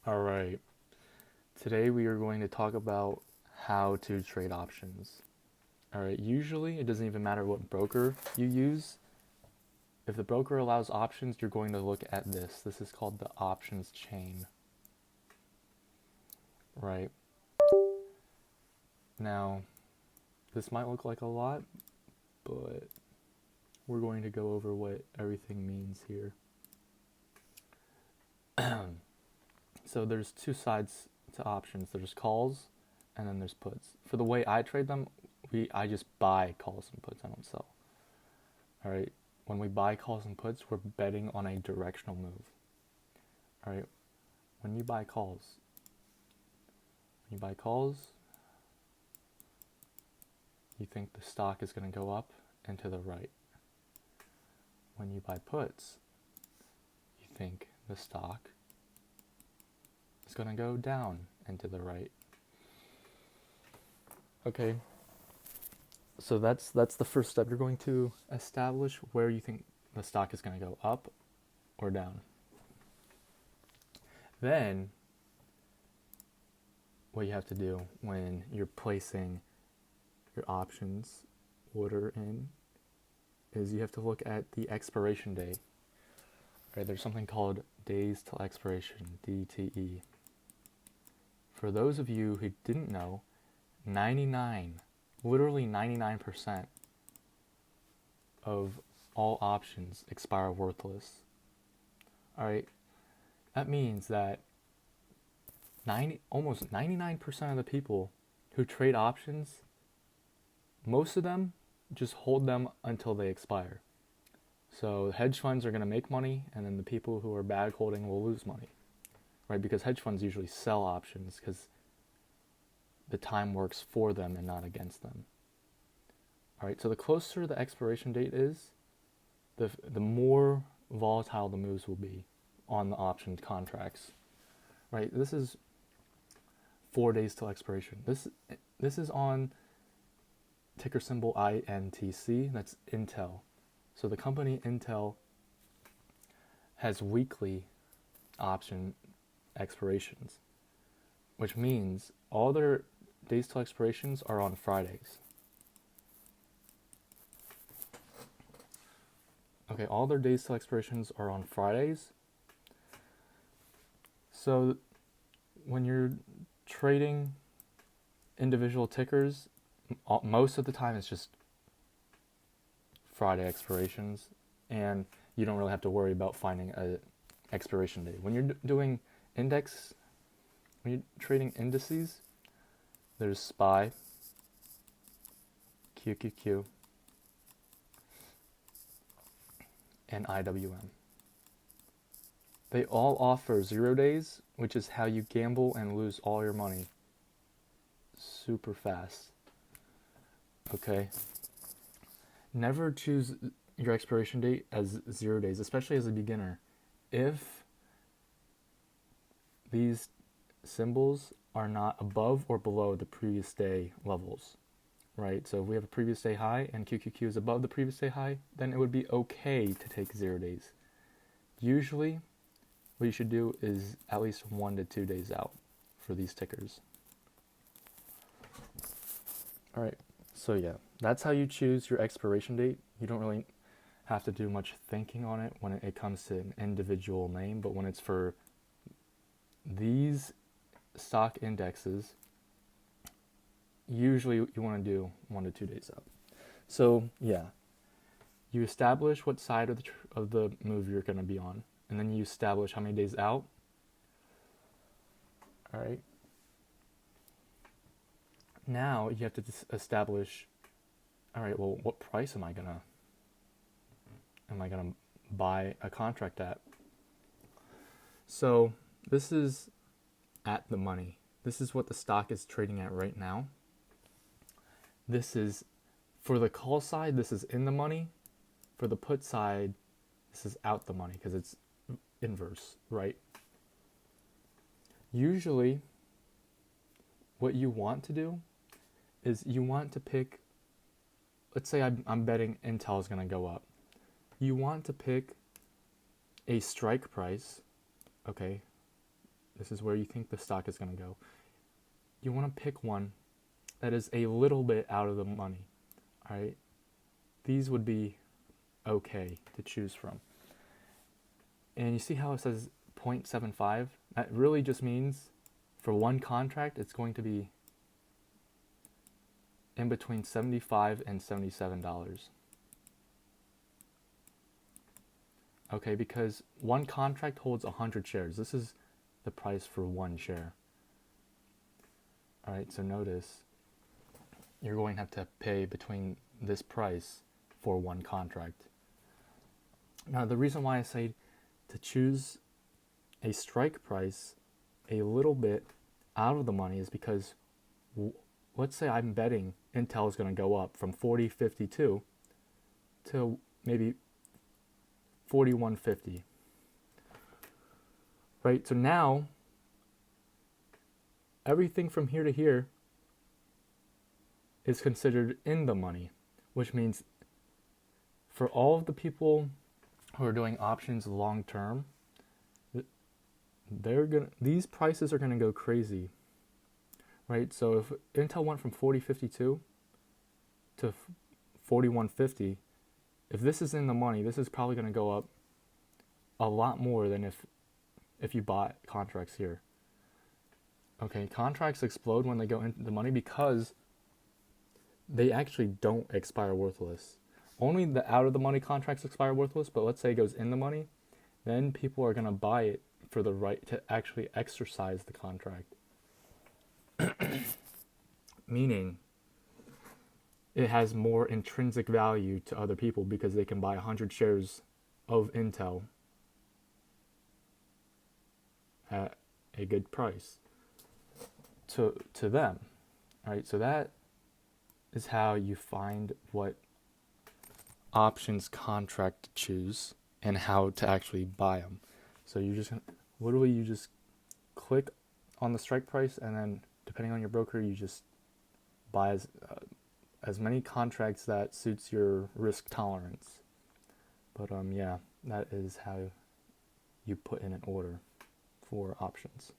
All right. Today we are going to talk about how to trade options. All right. Usually it doesn't even matter what broker you use. If the broker allows options, you're going to look at this. This is called the options chain. Right. Now, this might look like a lot, but we're going to go over what everything means here. So there's two sides to options. There's calls and then there's puts. For the way I trade them, I just buy calls and puts. I don't sell. All right. When we buy calls and puts, we're betting on a directional move. All right. When you buy calls, you think the stock is going to go up and to the right. When you buy puts, you think the stock is going to go down and to the right. Okay. So that's the first step. You're going to establish where you think the stock is going to go up or down. Then what you have to do when you're placing your options order in is you have to look at the expiration date. Right, there's something called days till expiration, DTE. For those of you who didn't know, literally 99% of all options expire worthless. All right, that means that almost 99% of the people who trade options, most of them just hold them until they expire. So hedge funds are going to make money, and then the people who are bag holding will lose money, right? Because hedge funds usually sell options because the time works for them and not against them. All right, so the closer the expiration date is, the more volatile the moves will be on the option contracts, right? This is 4 days till expiration. This is on ticker symbol INTC. That's Intel. So the company Intel has weekly option expirations, which means all their days till expirations are on Fridays. Okay, all their days till expirations are on Fridays. So when you're trading individual tickers, most of the time it's just Friday expirations, and you don't really have to worry about finding a expiration date. When you're doing when you're trading indices, there's SPY, QQQ, and IWM. They all offer 0 days, which is how you gamble and lose all your money super fast. Okay? Never choose your expiration date as 0 days, especially as a beginner. If these symbols are not above or below the previous day levels, right? So if we have a previous day high and QQQ is above the previous day high, then it would be okay to take 0 days. Usually, what you should do is at least 1 to 2 days out for these tickers. All right, so yeah, that's how you choose your expiration date. You don't really have to do much thinking on it when it comes to an individual name, but when it's for these stock indexes, usually you want to do 1 to 2 days out. So yeah, you establish what side of the move you're going to be on, and then you establish how many days out. All right. Now you have to establish, all right, well, what price am I gonna buy a contract at? So this is at the money. This is what the stock is trading at right now. This is, for the call side, this is in the money. For the put side, this is out the money because it's inverse, right? Usually, what you want to do is you want to pick, let's say I'm betting Intel is going to go up. You want to pick a strike price, okay, This is where you think the stock is going to go. You want to pick one that is a little bit out of the money. All right? These would be okay to choose from. And you see how it says 0.75? That really just means for one contract, it's going to be in between $75 and $77. Okay, because one contract holds 100 shares. This is the price for one share. All right, so notice you're going to have to pay between this price for one contract. Now, the reason why I say to choose a strike price a little bit out of the money is because let's say I'm betting Intel is going to go up from 40.52 to maybe 41.50. Right? So now everything from here to here is considered in the money, which means for all of the people who are doing options long term, these prices are going to go crazy. Right? So if Intel went from 40.52 to 41.50, if this is in the money, this is probably going to go up a lot more than if you bought contracts here. Okay, contracts explode when they go into the money because they actually don't expire worthless. Only the out of the money contracts expire worthless, but let's say it goes in the money, then people are going to buy it for the right to actually exercise the contract. Meaning it has more intrinsic value to other people because they can buy 100 shares of Intel at a good price to them. All right, so that is how you find what options contract to choose and how to actually buy them. So you just literally you just click on the strike price, and then depending on your broker, you just buy as many contracts that suits your risk tolerance. But yeah, that is how you put in an order for options.